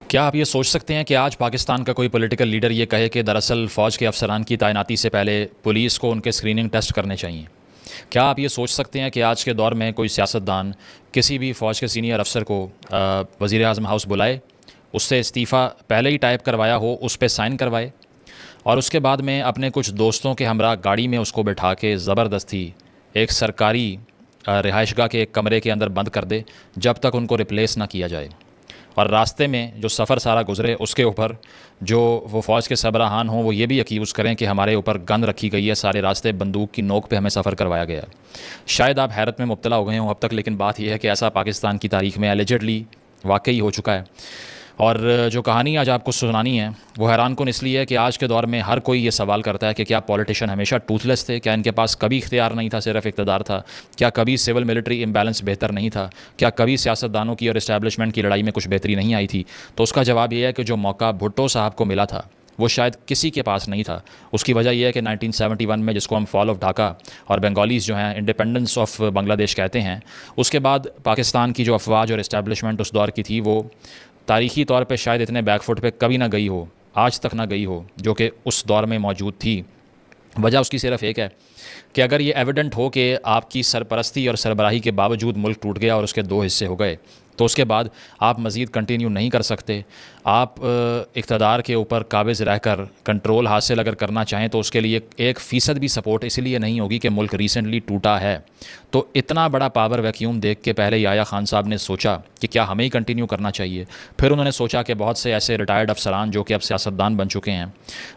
क्या आप ये सोच सकते हैं कि आज पाकिस्तान का कोई पॉलिटिकल लीडर ये कहे कि दरअसल फ़ौज के अफसरान की तैनाती से पहले पुलिस को उनके स्क्रीनिंग टेस्ट करने चाहिए? क्या आप ये सोच सकते हैं कि आज के दौर में कोई सियासतदान किसी भी फ़ौज के सीनियर अफसर को वज़ीर आज़म हाउस बुलाए, उससे इस्तीफ़ा पहले ही टाइप करवाया हो, उस पे साइन करवाए और उसके बाद में अपने कुछ दोस्तों के हमरा गाड़ी में उसको बिठा के ज़बरदस्ती एक सरकारी रिहाइशगाह के एक कमरे के अंदर बंद कर दे, जब तक उनको रिप्लेस ना किया जाए। और रास्ते में जो सफ़र सारा गुज़रे उसके ऊपर जो वो फ़ौज के सरबराहान हों वो ये भी यकीन करें कि हमारे ऊपर गन रखी गई है, सारे रास्ते बंदूक की नोक पे हमें सफ़र करवाया गया है। शायद आप हैरत में मुब्तला हो गए हों अब तक, लेकिन बात यह है कि ऐसा पाकिस्तान की तारीख़ में एलिजिडली वाकई हो चुका है। और जो कहानी आज आपको सुनानी है वो हैरान कुन इसलिए है कि आज के दौर में हर कोई ये सवाल करता है कि क्या पॉलिटिशियन हमेशा टूथलेस थे? क्या इनके पास कभी इख्तियार नहीं था, सिर्फ इक़्तिदार था? क्या कभी सिविल मिलिट्री इम्बैलेंस बेहतर नहीं था? क्या कभी सियासतदानों की और इस्टेब्लिशमेंट की लड़ाई में कुछ बेहतरी नहीं आई थी? तो उसका जवाब ये है कि जो मौका भुट्टो साहब को मिला था वो शायद किसी के पास नहीं था। उसकी वजह यह है कि 1971 में, जिसको हम फॉल ऑफ ढाका और बंगालीज़ जो हैं इंडिपेंडेंस ऑफ बांग्लादेश कहते हैं, उसके बाद पाकिस्तान की जो अफवाज और इस्टेब्लिशमेंट उस दौर की थी वो तारीख़ी तौर पे शायद इतने बैकफुट पे कभी ना गई हो, आज तक ना गई हो, जो कि उस दौर में मौजूद थी। वजह उसकी सिर्फ एक है कि अगर ये एविडेंट हो कि आपकी सरपरस्ती और सरबराही के बावजूद मुल्क टूट गया और उसके दो हिस्से हो गए, तो उसके बाद आप मज़ीद कंटिन्यू नहीं कर सकते। आप इक़्तिदार के ऊपर काबिज़ रहकर कंट्रोल हासिल अगर करना चाहें तो उसके लिए 1% भी सपोर्ट इसलिए नहीं होगी कि मुल्क रिसेंटली टूटा है। तो इतना बड़ा पावर वैक्यूम देख के पहले याया खान साहब ने सोचा कि क्या हमें ही कंटिन्यू करना चाहिए। फिर उन्होंने सोचा कि बहुत से ऐसे रिटायर्ड अफसरान जो कि अब सियासतदान बन चुके हैं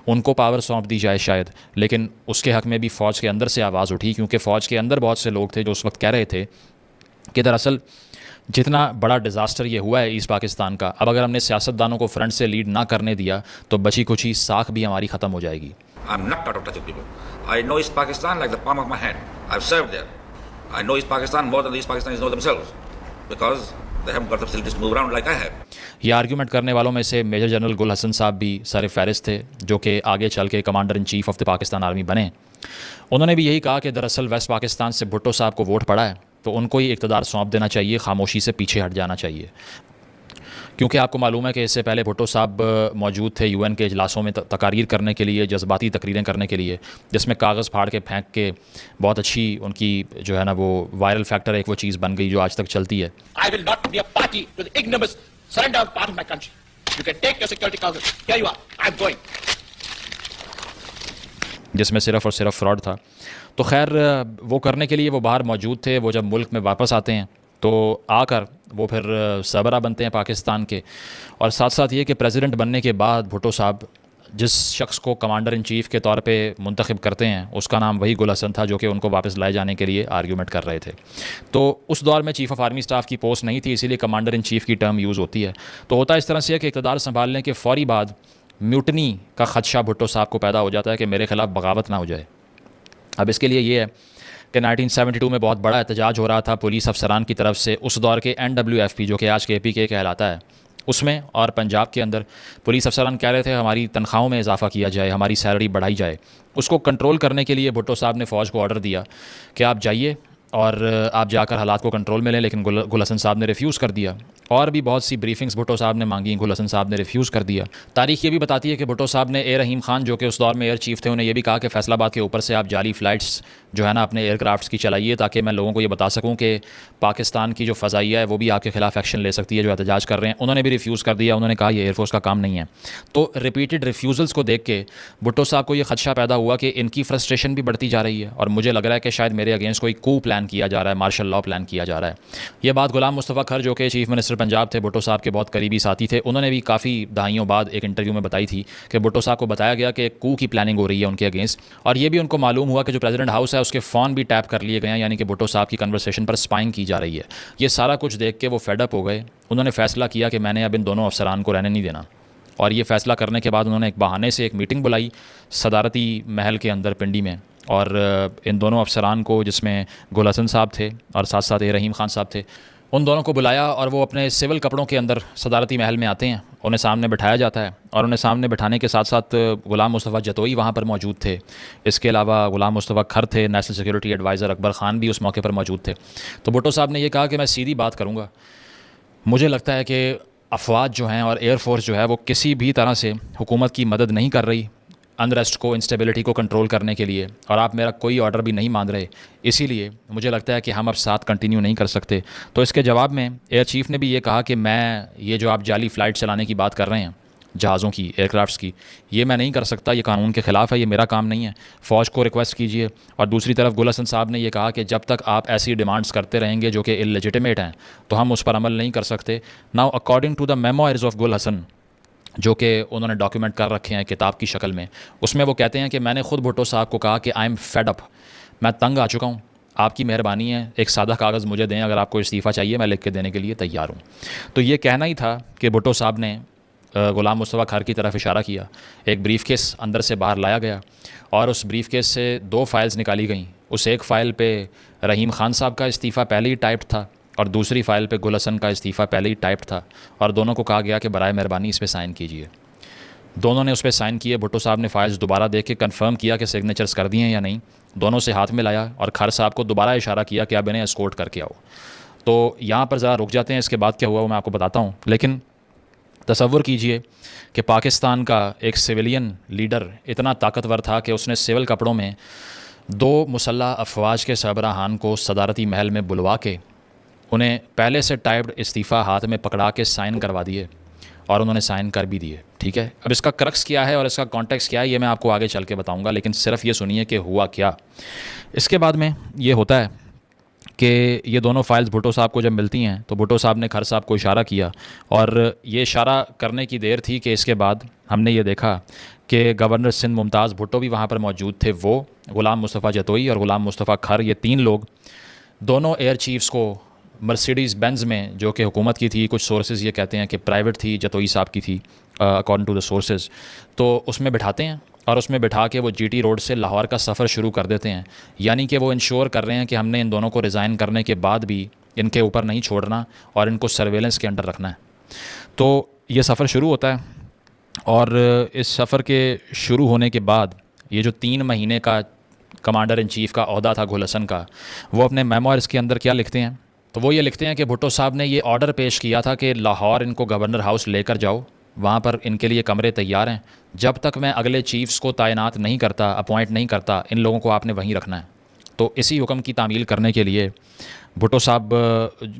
उनको पावर सौंप दी जाए शायद, लेकिन उसके हक़ में भी फ़ौज के अंदर से आवाज़ उठी, क्योंकि फ़ौज के अंदर बहुत से लोग थे जो उस वक्त कह रहे थे कि दरअसल जितना बड़ा डिज़ास्टर ये हुआ है ईस्ट पाकिस्तान का, अब अगर हमने सियासतदानों को फ्रंट से लीड ना करने दिया तो बची कुची साख भी हमारी ख़त्म हो जाएगी। I'm not out of touch with people. I know East Pakistan like the palm of my hand. I've served there. I know East Pakistan more than the East Pakistanis know themselves because they haven't got the facilities to move around like I have. ये argument करने वालों में से major general गुल हसन साहब भी sir फहरिस्त थे, जो कि आगे चल के commander in chief of the Pakistan army बने। उन्होंने भी यही कहा कि दरअसल वेस्ट पाकिस्तान से भुट्टो साहब को वोट पड़ा है तो उनको ही इक़्तिदार सौंप देना चाहिए, खामोशी से पीछे हट जाना चाहिए। क्योंकि आपको मालूम है कि इससे पहले भुट्टो साहब मौजूद थे यूएन के इजलासों में तकारीर करने के लिए, जज्बाती तकरीरें करने के लिए, जिसमें कागज़ फाड़ के फेंक के बहुत अच्छी उनकी जो है ना वो वायरल फैक्टर एक वो चीज़ बन गई जो आज तक चलती है। I will not be a party to the ignominious surrender of part of my country. You can take your security council. Here you are. I'm going. जिसमें सिर्फ़ और सिर्फ फ्रॉड था। तो खैर वो करने के लिए वो बाहर मौजूद थे। वो जब मुल्क में वापस आते हैं तो आकर वो फिर सरबरा बनते हैं पाकिस्तान के, और साथ साथ ये कि प्रेसिडेंट बनने के बाद भुट्टो साहब जिस शख्स को कमांडर इन चीफ़ के तौर पे मुंतखब करते हैं उसका नाम वही गुल हसन था, जो कि उनको वापस लाए जाने के लिए आर्ग्यूमेंट कर रहे थे। तो उस दौर में चीफ़ ऑफ आर्मी स्टाफ की पोस्ट नहीं थी, इसीलिए कमांडर इन चीफ़ की टर्म यूज़ होती है। तो होता इस तरह से है कि इक़्तिदार संभालने के फ़ौरी बाद म्यूटनी का ख़दशा भुट्टो साहब को पैदा हो जाता है कि मेरे ख़िलाफ़ बगावत ना हो जाए। अब इसके लिए ये है कि 1972 में बहुत बड़ा एहतजाज हो रहा था पुलिस अफसरान की तरफ से, उस दौर के NWFP जो कि आज के APK कहलाता है उसमें, और पंजाब के अंदर पुलिस अफसरान कह रहे थे हमारी तनख्वाहों में इजाफा किया जाए, हमारी सैलरी बढ़ाई जाए। उसको कंट्रोल करने के लिए भुट्टो साहब ने फ़ौज को ऑर्डर दिया कि आप जाइए और आप जाकर हालात को कंट्रोल में लें, लेकिन गुल हसन साहब ने रिफ्यूज़ कर दिया। और भी बहुत सी ब्रीफिंग्स भुट्टो साहब ने मांगी, गुल हसन साहब ने रिफ्यूज़ कर दिया। तारीख़ ये भी बताती है कि भुट्टो साहब ने एयर रहीम खान जो कि उस दौर में एयर चीफ़ थे उन्हें यह भी कहा कि फैसलाबाद के ऊपर से आप जाली फ़्लाइट्स जो है ना अपने एयरक्राफ्ट्स की चलाइए, ताकि मैं लोगों को ये बता सकूँ कि पाकिस्तान की जो फ़ज़ाइया है वो भी आपके ख़िलाफ़ एक्शन ले सकती है जो एहतजाज कर रहे हैं। उन्होंने भी रिफ्यूज़ कर दिया, उन्होंने कहा ये एयरफोर्स का काम नहीं है। तो रिपीटेड रिफ्यूज़ल्स को देख के भुट्टो साहब को ये ख़दशा पैदा हुआ कि इनकी फ्रस्ट्रेशन भी बढ़ती जा रही है और मुझे लग रहा है कि शायद मेरे अगेंस्ट कोई कू प्लान किया जा रहा है, मार्शल लॉ प्लान किया जा रहा है। ये बात गुलाम मुस्तफ़ा खर जो कि चीफ़ मिनिस्टर पंजाब थे, भुट्टो साहब के बहुत करीबी साथी थे, उन्होंने भी काफ़ी दहाइयों बाद एक इंटरव्यू में बताई थी कि भुट्टो साहब को बताया गया कि कू की प्लानिंग हो रही है उनके अगेंस्ट। और ये भी उनको मालूम हुआ कि जो प्रेसिडेंट हाउस है उसके फ़ोन भी टैप कर लिए गए हैं, यानी कि भुट्टो साहब की कन्वर्सेशन पर स्पाइंग की जा रही है। ये सारा कुछ देख के वो फेडअप हो गए। उन्होंने फ़ैसला किया कि मैंने अब इन दोनों अफसरान को रहने नहीं देना, और ये फ़ैसला करने के बाद उन्होंने एक बहाने से एक मीटिंग बुलाई सदारती महल के अंदर पिंडी में, और इन दोनों अफसरान को, जिसमें गुल हसन साहब थे और साथ साथ ए रहीम खान साहब थे, उन दोनों को बुलाया और वो अपने सिविल कपड़ों के अंदर सदारती महल में आते हैं। उन्हें सामने बिठाया जाता है और उन्हें सामने बिठाने के साथ साथ गुलाम मुस्तफ़ा जतोई वहाँ पर मौजूद थे। इसके अलावा गुलाम मुस्तफ़ा खर थे, national security adviser Akbar Khan भी उस मौके पर मौजूद थे। तो भुट्टो साहब ने यह कहा कि मैं सीधी बात करूँगा, मुझे लगता है कि अफवाज जो हैं और एयरफोर्स जो है वो किसी भी तरह से हुकूमत की मदद नहीं कर रही अनरेस्ट को, इंस्टेबिलिटी को कंट्रोल करने के लिए, और आप मेरा कोई ऑर्डर भी नहीं मान रहे, इसीलिए मुझे लगता है कि हम अब साथ कंटिन्यू नहीं कर सकते। तो इसके जवाब में एयर चीफ़ ने भी ये कहा कि मैं ये जो आप जाली फ़्लाइट चलाने की बात कर रहे हैं जहाज़ों की, एयरक्राफ्ट्स की, ये मैं नहीं कर सकता, ये कानून के ख़िलाफ़ है, ये मेरा काम नहीं है, फ़ौज को रिक्वेस्ट कीजिए। और दूसरी तरफ गुल हसन साहब ने ये कहा कि जब तक आप ऐसी डिमांड्स करते रहेंगे जो कि इललेजिटिमेट हैं तो हम उस पर अमल नहीं कर सकते। Now according to the memoirs of Gul Hassan जो कि उन्होंने डॉक्यूमेंट कर रखे हैं किताब की शक्ल में, उसमें वो कहते हैं कि मैंने ख़ुद भुट्टो साहब को कहा कि आई एम फेड अप, मैं तंग आ चुका हूँ, आपकी मेहरबानी है एक सादा कागज़ मुझे दें, अगर आपको इस्तीफ़ा चाहिए मैं लिख के देने के लिए तैयार हूँ। तो ये कहना ही था कि भुट्टो साहब ने ग़ुलाम मुस्तफ़ा खर की तरफ इशारा किया। एक ब्रीफ केस अंदर से बाहर लाया गया और उस ब्रीफ केस से 2 फाइल्स निकाली गई। उस एक फ़ाइल पे रहीम ख़ान साहब का इस्तीफ़ा पहले ही टाइप्ड था और दूसरी फ़ाइल पे गुल हसन का इस्तीफ़ा पहले ही टाइप्ड था, और दोनों को कहा गया कि बराए मेहरबानी इस पर साइन कीजिए। दोनों ने उस पर साइन किए। भुट्टो साहब ने फाइल्स दोबारा देख के कंफर्म किया कि सिग्नेचर्स कर दिए हैं या नहीं, दोनों से हाथ में लाया और खर साहब को दोबारा इशारा किया कि आप इन्हें एस्कोर्ट करके आओ। तो यहाँ पर ज़रा रुक जाते हैं, इसके बाद क्या हुआ वो मैं आपको बताता हूँ। लेकिन तसव्वुर कीजिए कि पाकिस्तान का एक सिविलियन लीडर इतना ताकतवर था कि उसने सिविल कपड़ों में 2 मुसल्लह अफवाज के सरबराहान को सदारती महल में बुलवा के उन्हें पहले से टाइप्ड इस्तीफ़ा हाथ में पकड़ा के साइन करवा दिए, और उन्होंने साइन कर भी दिए। ठीक है, अब इसका क्रक्स क्या है और इसका कॉन्टेक्स्ट क्या है ये मैं आपको आगे चल के बताऊंगा, लेकिन सिर्फ ये सुनिए कि हुआ क्या। इसके बाद में ये होता है कि ये दोनों फाइल्स भुट्टो साहब को जब मिलती हैं तो भुट्टो साहब ने खर साहब को इशारा किया, और ये इशारा करने की देर थी कि इसके बाद हमने ये देखा कि गवर्नर सिंध मुमताज़ भुट्टो भी वहाँ पर मौजूद थे। वो ग़ुलाम मुस्तफ़ा जतोई और ग़ुलाम मुस्तफ़ा खर, ये 3 लोग दोनों एयर चीफ्स को मर्सिडीज़ बेंज़ में, जो कि हुकूमत की थी, कुछ सोर्सेज ये कहते हैं कि प्राइवेट थी, जतोई साहब की थी अकॉर्डिंग टू द सोर्सेज, तो उसमें बिठाते हैं और उसमें बिठा के वो जीटी रोड से लाहौर का सफ़र शुरू कर देते हैं। यानी कि वो इंश्योर कर रहे हैं कि हमने इन दोनों को रिज़ाइन करने के बाद भी इनके ऊपर नहीं छोड़ना और इनको सर्वेलेंस के अंडर रखना है। तो ये सफ़र शुरू होता है, और इस सफ़र के शुरू होने के बाद ये जो 3 महीने का कमांडर इन चीफ़ का ओहदा था गुल हसन का, वो अपने मेमोइर्स के अंदर क्या लिखते हैं, तो वो ये लिखते हैं कि भुट्टो साहब ने ये ऑर्डर पेश किया था कि लाहौर इनको गवर्नर हाउस लेकर जाओ, वहाँ पर इनके लिए कमरे तैयार हैं, जब तक मैं अगले चीफ्स को तैनात नहीं करता, अपॉइंट नहीं करता, इन लोगों को आपने वहीं रखना है। तो इसी हुक्म की तामील करने के लिए भुट्टो साहब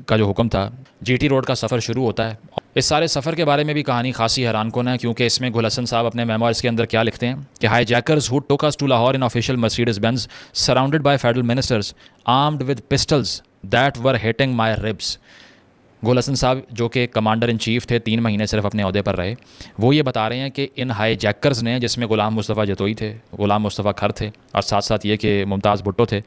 का जो हुक्म था, जीटी रोड का सफ़र शुरू होता है। इस सारे सफ़र के बारे में भी कहानी खासी हैरानकुन है, क्योंकि इसमें गुल हसन साहब अपने मेमोइर्स के अंदर क्या लिखते हैं कि hijackers who took us to Lahore in official Mercedes Benz surrounded by federal ministers armed with pistols that were hitting my ribs. Gul Hassan साहब जो कि कमांडर इन चीफ़ थे, 3 महीने सिर्फ अपने अहदे पर रहे, वो ये बता रहे हैं कि इन हाईजैकर्स ने, जिसमें ग़ुलाम मुस्तफ़ा जतोई थे, ग़ुलाम मुस्तफ़ा खर थे और साथ साथ ये कि मुमताज़ भुट्टो थे,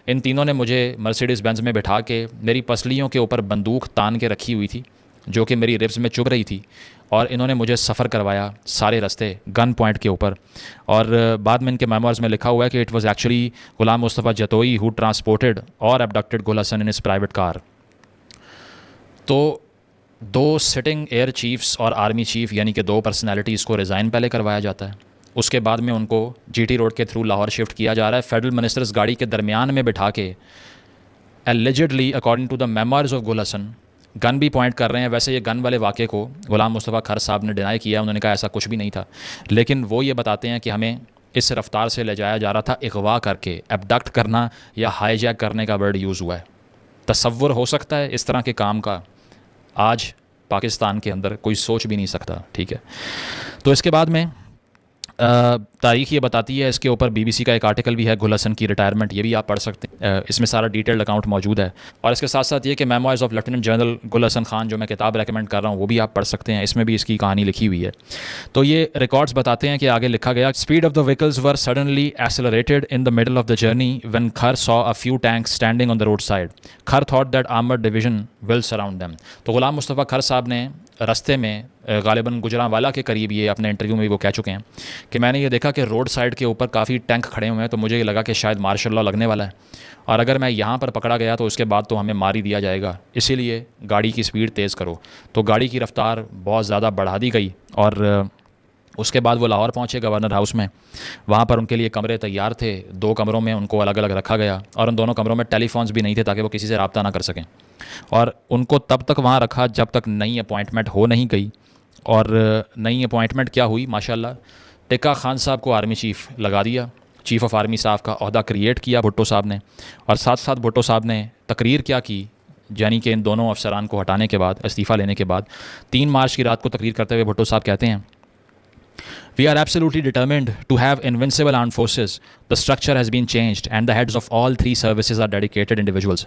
इन तीनों ने मुझे मर्सिडीज़ बेंज में बिठा के मेरी पसलियों के ऊपर बंदूक तान के रखी हुई थी जो कि मेरी रिब्स में चुभ रही थी, और इन्होंने मुझे सफ़र करवाया सारे रास्ते गन पॉइंट के ऊपर। और बाद में इनके मेमोइर्स में लिखा हुआ है कि it was actually Ghulam Mustafa Jatoi who transported और एबडक्टेड गुल हसन इन इस प्राइवेट कार। तो 2 सिटिंग एयर चीफ्स और आर्मी चीफ़ यानी कि 2 पर्सनैलिटीज़ को रिज़ाइन पहले करवाया जाता है, उसके बाद में उनको जीटी रोड के थ्रू लाहौर शिफ्ट किया जा रहा है। फेडरल मिनिस्टर्स गाड़ी के दरमियान में बिठा के allegedly according to the memoirs of Gul Hassan gun भी पॉइंट कर रहे हैं। वैसे ये गन वाले वाक़े को ग़ुलाम मुस्तफ़ा खर साहब ने डिनाई किया, उन्होंने कहा ऐसा कुछ भी नहीं था, लेकिन वो ये बताते हैं कि हमें इस रफ्तार से ले जाया जा रहा था, अगवा करके, एबडक्ट करना या हाईजैक करने का वर्ड यूज़ हुआ है। तसव्वुर हो सकता है इस तरह के काम का आज पाकिस्तान के अंदर कोई सोच भी नहीं सकता। ठीक है, तो इसके बाद में तारीख़ ये बताती है, इसके ऊपर बीबीसी का एक आर्टिकल भी है, गुल हसन की रिटायरमेंट, ये भी आप पढ़ सकते हैं, इसमें सारा डिटेल्ड अकाउंट मौजूद है। और इसके साथ साथ ये कि मेमोइर्स ऑफ लेफ्टिनेंट जनरल गुल हसन खान, जो मैं किताब रेकमेंड कर रहा हूँ, वो भी आप पढ़ सकते हैं, इसमें भी इसकी कहानी लिखी हुई है। तो ये रिकॉर्ड्स बताते हैं कि आगे लिखा गया, speed of the vehicles were suddenly accelerated in the middle of the journey when Khar saw a few tanks standing on the road side. Khar thought that armoured division will surround them. तो ग़ुलाम मुस्तफ़ा खर साहब ने रास्ते में गालिबन गुजरांवाला के करीब, ये अपने इंटरव्यू में भी वो कह चुके हैं कि मैंने ये देखा कि रोड साइड के ऊपर काफ़ी टैंक खड़े हुए हैं, तो मुझे ये लगा कि शायद मार्शल लॉ लगने वाला है, और अगर मैं यहाँ पर पकड़ा गया तो उसके बाद तो हमें मार ही दिया जाएगा, इसीलिए गाड़ी की स्पीड तेज़ करो। तो गाड़ी की रफ्तार बहुत ज़्यादा बढ़ा दी गई, और उसके बाद वो लाहौर पहुँचे गवर्नर हाउस में। वहाँ पर उनके लिए कमरे तैयार थे, 2 कमरों में उनको अलग अलग रखा गया, और उन दोनों कमरों में टेलीफोन्स भी नहीं थे ताकि वो किसी से रब्ता ना कर सकें। और उनको तब तक वहाँ रखा जब तक नई अपॉइंटमेंट हो नहीं गई। और नई अपॉइंटमेंट क्या हुई, माशाल्लाह, टिक्का खान साहब को आर्मी चीफ़ लगा दिया, चीफ़ ऑफ आर्मी साहब का अहदा क्रिएट किया भुट्टो साहब ने। और साथ साथ भुट्टो साहब ने तकरीर क्या की, यानी कि इन दोनों अफसरान को हटाने के बाद, इस्तीफ़ा लेने के बाद 3 मार्च की रात को तकरीर करते हुए भुट्टो साहब कहते हैं, We are absolutely determined to have invincible armed forces. The structure has been changed and the heads of all 3 services are dedicated individuals.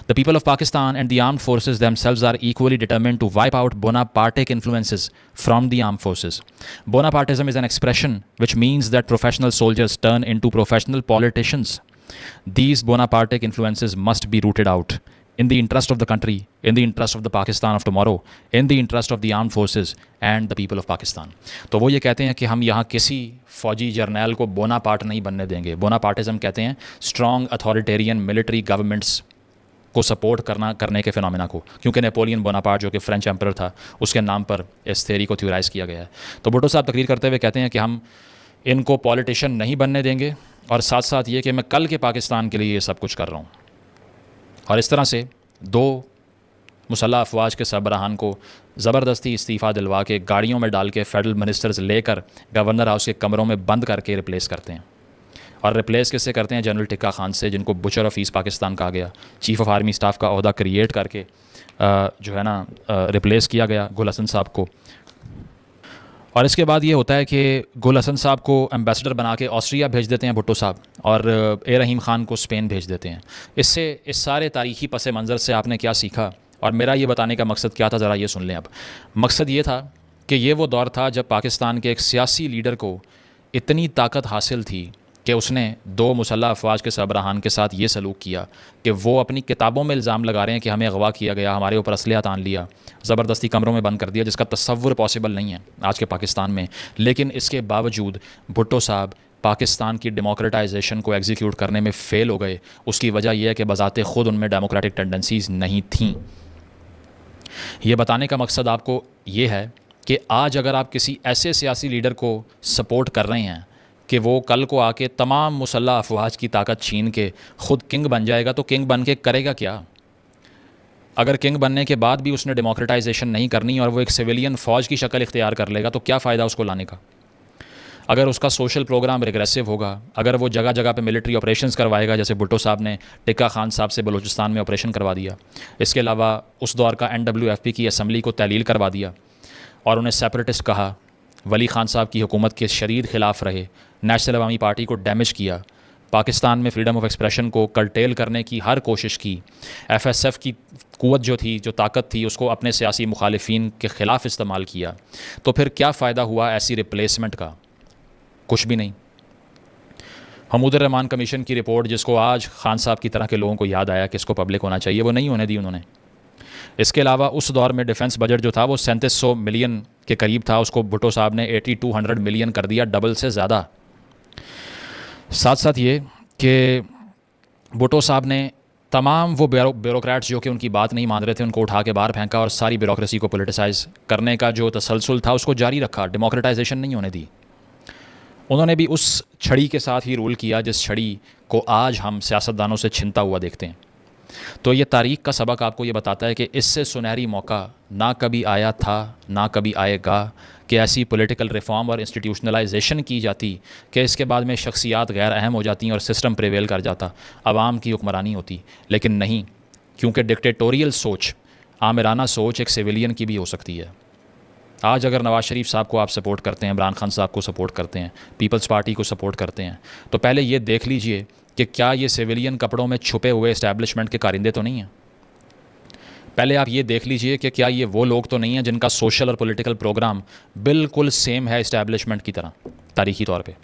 The people of Pakistan and the armed forces themselves are equally determined to wipe out Bonapartic influences from the armed forces. Bonapartism is an expression which means that professional soldiers turn into professional politicians. These Bonapartic influences must be rooted out. In the interest of the country, in the interest of the Pakistan of tomorrow, in the interest of the armed forces and the people of Pakistan. तो वो ये कहते हैं कि हम यहाँ किसी फ़ौजी जर्नैल को बोनापार्ट नहीं बनने देंगे। बोनापार्टिज़म कहते हैं स्ट्रॉन्ग अथॉरिटेरियन मिलिट्री गवर्नमेंट्स को सपोर्ट करने के फिनोमेना को, क्योंकि नेपोलियन बोनापार्ट जो कि फ्रेंच एम्परर था उसके नाम पर इस थ्योरी को थ्योराइज़ किया गया है। तो भुट्टो साहब तकरीर करते हुए कहते हैं कि हम इनको पॉलिटिशियन नहीं बनने देंगे, और साथ साथ ये कि मैं कल के पाकिस्तान के लिए ये सब कुछ कर रहा हूँ। और इस तरह से 2 मुसल्लह अफवाज के सरबराहान को ज़बरदस्ती इस्तीफ़ा दिलवा के गाड़ियों में डाल के फेडरल मिनिस्टर्स लेकर गवर्नर हाउस के कमरों में बंद करके रिप्लेस करते हैं। और रिप्लेस किससे करते हैं? जनरल टिक्का खान से, जिनको बुचर ऑफ ईस्ट पाकिस्तान कहा गया, चीफ़ ऑफ आर्मी स्टाफ का अहदा क्रिएट करके जो है ना रिप्लेस किया गया गुल हसन साहब को। और इसके बाद ये होता है कि गुल हसन साहब को एम्बेसडर बना के ऑस्ट्रिया भेज देते हैं भुट्टो साहब, और ए रहीम ख़ान को स्पेन भेज देते हैं। इससे इस सारे तारीख़ी पस मंज़र से आपने क्या सीखा, और मेरा ये बताने का मकसद क्या था, ज़रा ये सुन लें। अब मकसद ये था कि ये वो दौर था जब पाकिस्तान के एक सियासी लीडर को इतनी ताकत हासिल थी कि उसने 2 मुसल्लह अफवाज के सरबराहान के साथ ये सलूक किया कि वो अपनी किताबों में इल्ज़ाम लगा रहे हैं कि हमें अगवा किया गया, हमारे ऊपर असलहा तान लिया, ज़बरदस्ती कमरों में बंद कर दिया, जिसका तसव्वुर पॉसिबल नहीं है आज के पाकिस्तान में। लेकिन इसके बावजूद भुट्टो साहब पाकिस्तान की डेमोक्रेटाइजेशन को एग्जीक्यूट करने में फ़ेल हो गए। उसकी वजह यह है कि बज़ाते ख़ुद उनमें डेमोक्रेटिक टेंडेंसीज़ नहीं थीं। ये बताने का मकसद आपको ये है कि आज अगर आप किसी ऐसे सियासी लीडर को सपोर्ट कर रहे हैं कि वो कल को आके तमाम मुसल्लह अफवाज की ताकत छीन के ख़ुद किंग बन जाएगा, तो किंग बन के करेगा क्या? अगर किंग बनने के बाद भी उसने डेमोक्रेटाइजेशन नहीं करनी और वो एक सिविलियन फ़ौज की शक्ल इख्तियार कर लेगा, तो क्या फ़ायदा उसको लाने का? अगर उसका सोशल प्रोग्राम रिग्रेसिव होगा, अगर वो जगह जगह पे मिलिट्री ऑपरेशंस करवाएगा, जैसे भुट्टो साहब ने टिक्का खान साहब से बलूचिस्तान में ऑपरेशन करवा दिया, इसके अलावा उस दौर का NWFP की असम्बली को तहलील करवा दिया और उन्हें सेपरेटिस्ट कहा, वली खान साहब की हुकूमत के शदीद ख़िलाफ़ रहे, नेशनल अवामी पार्टी को डैमेज किया, पाकिस्तान में फ्रीडम ऑफ एक्सप्रेशन को कर्टेल करने की हर कोशिश की, FSF की क़ुव्वत जो थी, जो ताकत थी, उसको अपने सियासी मुखालिफिन के ख़िलाफ़ इस्तेमाल किया, तो फिर क्या फ़ायदा हुआ ऐसी रिप्लेसमेंट का? कुछ भी नहीं। हमूद रहमान कमीशन की रिपोर्ट, जिसको आज खान साहब की तरह के लोगों को याद आया कि इसको पब्लिक होना चाहिए, वो नहीं होने दी उन्होंने। इसके अलावा उस दौर में डिफेंस बजट जो था वो 3700 मिलियन के करीब था, उसको भुट्टो साहब ने 8200 मिलियन कर दिया, डबल से ज़्यादा। साथ साथ ये कि भुट्टो साहब ने तमाम वो ब्यूरोक्रेट्स जो कि उनकी बात नहीं मान रहे थे, उनको उठा के बाहर फेंका और सारी ब्यूरोक्रेसी को पोलिटिसाइज़ करने का जो तसलसल था उसको जारी रखा, डेमोक्रेटाइजेशन नहीं होने दी। उन्होंने भी उस छड़ी के साथ ही रूल किया जिस छड़ी को आज हम सियासतदानों से छिनता हुआ देखते हैं। तो ये तारीख़ का सबक आपको ये बताता है कि इससे सुनहरी मौका ना कभी आया था, ना कभी आएगा कि ऐसी पॉलिटिकल रिफॉर्म और इंस्टीट्यूशनलाइजेशन की जाती कि इसके बाद में शख्सियात गैर अहम हो जाती और सिस्टम प्रिवेल कर जाता, आवाम की हुक्मरानी होती। लेकिन नहीं, क्योंकि डिक्टेटोरियल सोच, आमिराना सोच एक सिविलियन की भी हो सकती है। आज अगर नवाज़ शरीफ साहब को आप सपोर्ट करते हैं, इमरान खान साहब को सपोर्ट करते हैं, पीपल्स पार्टी को सपोर्ट करते हैं, तो पहले ये देख लीजिए कि क्या ये सिविलियन कपड़ों में छुपे हुए इस्टेब्लिशमेंट के कारिंदे तो नहीं हैं। पहले आप ये देख लीजिए कि क्या ये वो लोग तो नहीं हैं जिनका सोशल और पॉलिटिकल प्रोग्राम बिल्कुल सेम है इस्टेब्लिशमेंट की तरह तारीख़ी तौर पे।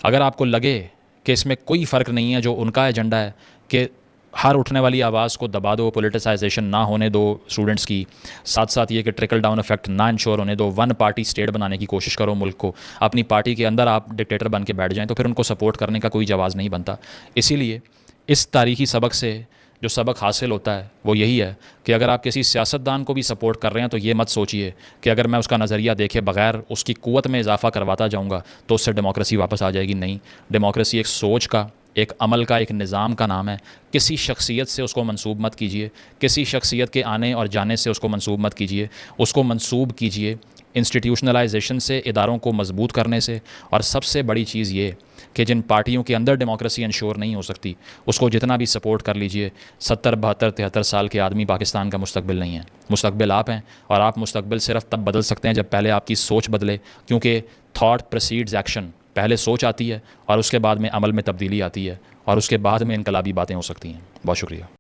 अगर आपको लगे कि इसमें कोई फ़र्क नहीं है, जो उनका एजेंडा है कि हर उठने वाली आवाज़ को दबा दो, पोलिटिसाइजेशन ना होने दो स्टूडेंट्स की, साथ साथ ये कि ट्रिकल डाउन इफेक्ट ना इंश्योर होने दो, वन पार्टी स्टेट बनाने की कोशिश करो मुल्क को, अपनी पार्टी के अंदर आप डिक्टेटर बन के बैठ जाएं, तो फिर उनको सपोर्ट करने का कोई जवाज़ नहीं बनता। इसीलिए इस तारीख़ी सबक से जो सबक हासिल होता है वो यही है कि अगर आप किसी सियासतदान को भी सपोर्ट कर रहे हैं तो ये मत सोचिए कि अगर मैं उसका नज़रिया देखे बगैर उसकी क़ुव्वत में इजाफ़ा करवाता जाऊँगा तो उससे डेमोक्रेसी वापस आ जाएगी। नहीं, डेमोक्रेसी एक सोच का, एक अमल का, एक निज़ाम का नाम है। किसी शख्सियत से उसको मंसूब मत कीजिए, किसी शख्सियत के आने और जाने से उसको मंसूब मत कीजिए। उसको मंसूब कीजिए इंस्टीट्यूशनलाइजेशन से, इदारों को मजबूत करने से। और सबसे बड़ी चीज़ ये कि जिन पार्टियों के अंदर डेमोक्रेसी इंश्योर नहीं हो सकती, उसको जितना भी सपोर्ट कर लीजिए, 70, 72, 73 साल के आदमी पाकिस्तान का मुस्तकबिल नहीं है। मुस्तकबिल आप हैं, और आप मुस्तकबिल सिर्फ तब बदल सकते हैं जब पहले आपकी सोच बदले, क्योंकि थॉट प्रेसीड्स एक्शन। पहले सोच आती है और उसके बाद में अमल में तब्दीली आती है, और उसके बाद में इनकलाबी बातें हो सकती हैं। बहुत शुक्रिया।